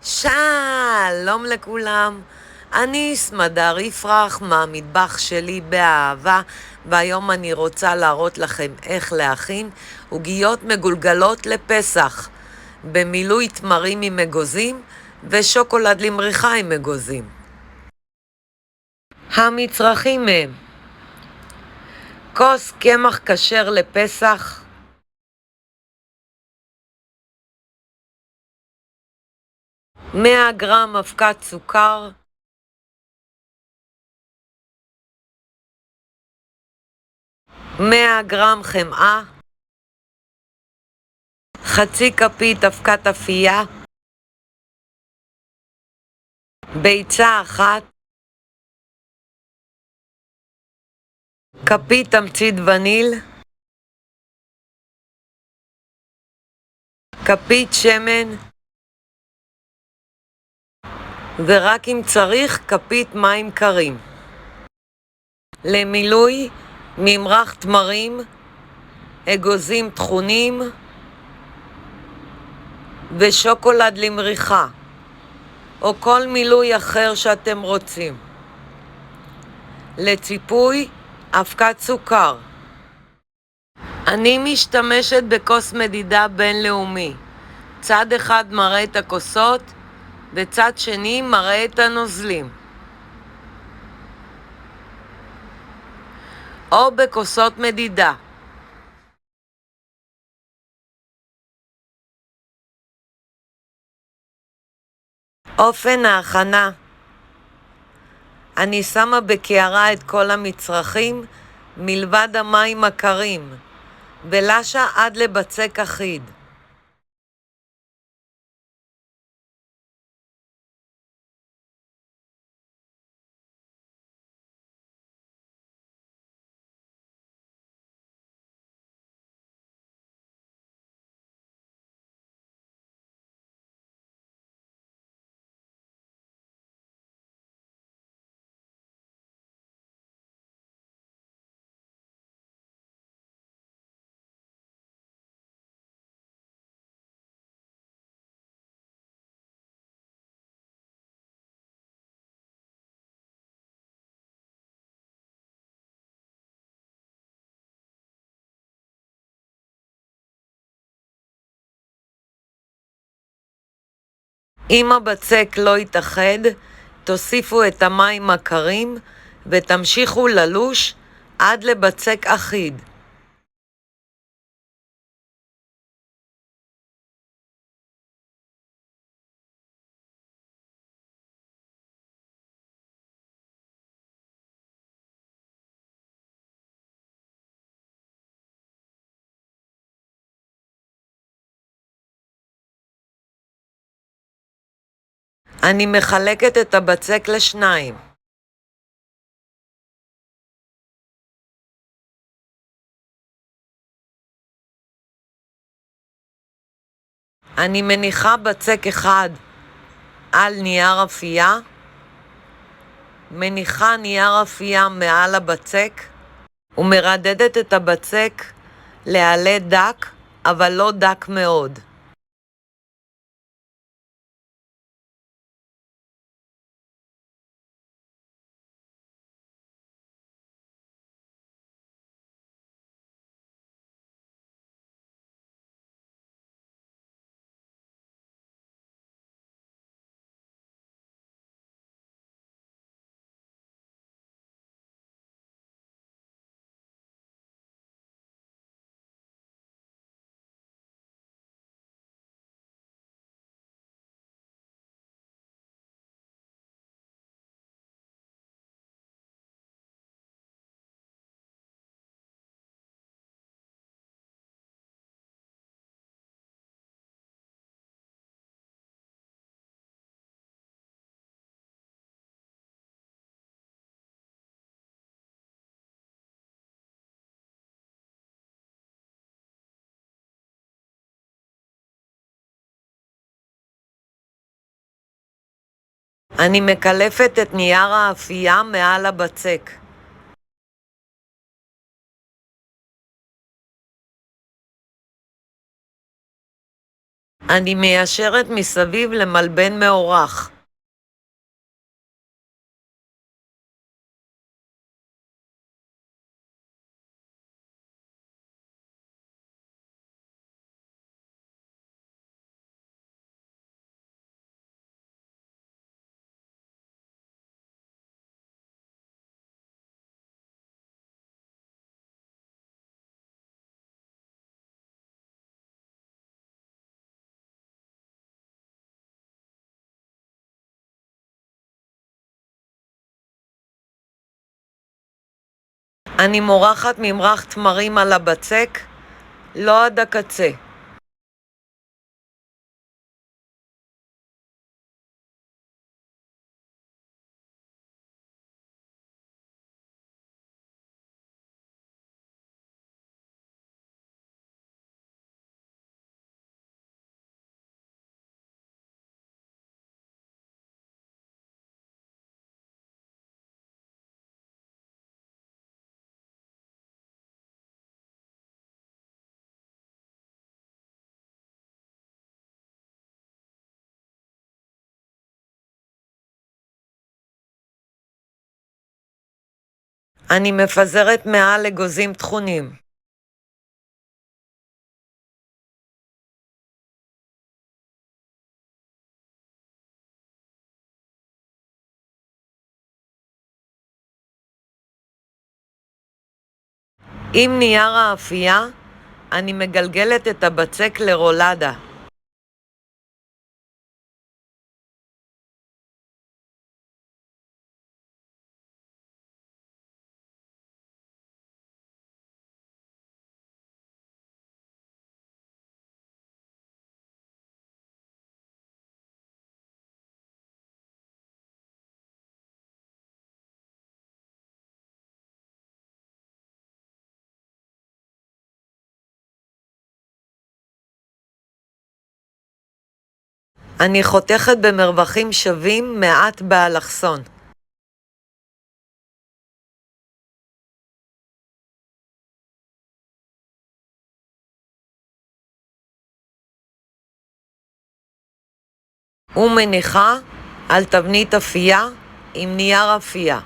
שלום לכולם, אני סמדר יפרח מהמטבח שלי באהבה, והיום אני רוצה להראות לכם איך להכין עוגיות מגולגלות לפסח במילוי תמרים עם אגוזים ושוקולד למריחה עם אגוזים. המצרכים הם כוס קמח כשר לפסח, 100 גרם אבקת סוכר, 100 גרם חמאה, חצי כפית אבקת אפייה, ביצה אחת, כפית תמצית וניל, כפית שמן, ורק אם צריך כפית מים קרים. למילוי ממרח תמרים, אגוזים טחונים ושוקולד למריחה, או כל מילוי אחר שאתם רוצים. לציפוי אבקת סוכר. אני משתמשת בכוס מדידה בינלאומי. צד אחד מראה את הכוסות וצד שני מראה את הנוזלים. או בכוסות מדידה. אופן ההכנה: אני שמה בקערה את כל המצרכים מלבד המים הקרים ולשה עד לבצק אחיד. אם הבצק לא יתאחד, תוסיפו את המים הקרים ותמשיכו ללוש עד לבצק אחיד. אני מחלקת את הבצק לשניים. אני מניחה בצק אחד על נייר אפייה, מניחה נייר אפייה מעל הבצק ומרדדת את הבצק לעלה דק, אבל לא דק מאוד. אני מקלפת את נייר האפייה מעל הבצק. אני מיישרת מסביב למלבן מאורך. אני מורחת ממרח תמרים על הבצק, לא עד הקצה. אני מפזרת מעל אגוזים טחונים. עם נייר האפייה, אני מגלגלת את הבצק לרולדה. אני חותכת במרווחים שווים מעט באלכסון. ומניחה על תבנית אפייה עם נייר אפייה.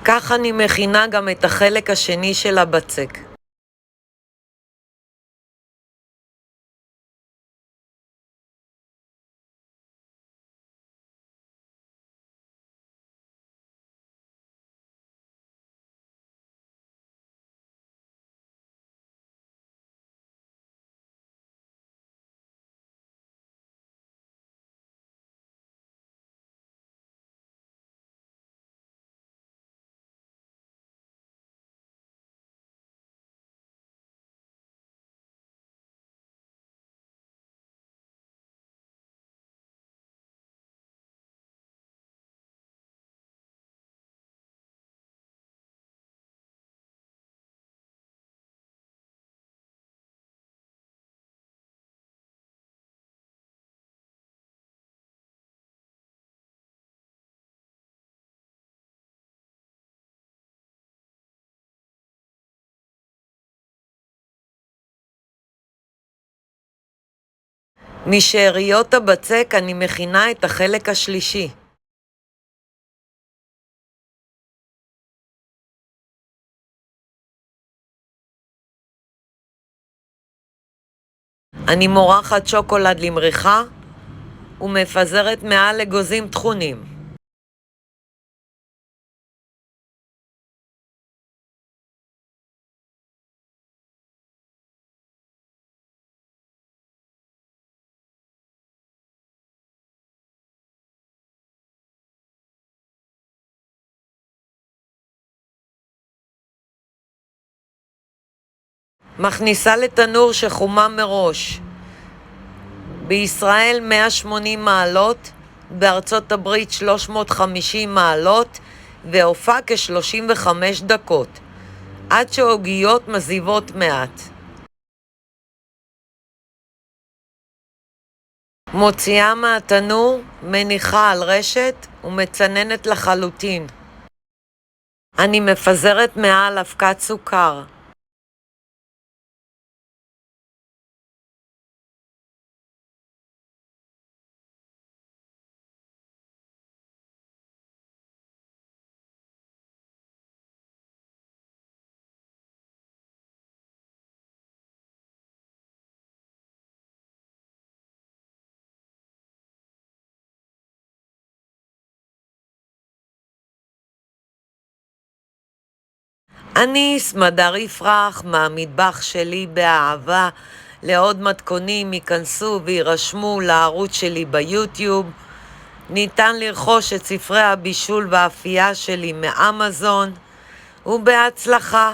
כך אני מכינה גם את החלק השני של הבצק. משאריות הבצק אני מכינה את החלק השלישי. אני מורחת שוקולד למריחה ומפזרת מעל אגוזים טחונים. מכניסה לתנור שחומם מראש. בישראל 180 מעלות, בארצות הברית 350 מעלות, והופע כ-35 דקות. עד שהעוגיות מזיבות מעט. מוציאה מהתנור, מניחה על רשת ומצננת לחלוטין. אני מפזרת מעל אבקת סוכר. אני סמדר יפרח מהמטבח שלי באהבה. לעוד מתכונים ייכנסו וירשמו לערוץ שלי ביוטיוב. ניתן לרכוש את ספרי הבישול והאפייה שלי מאמזון, ובהצלחה.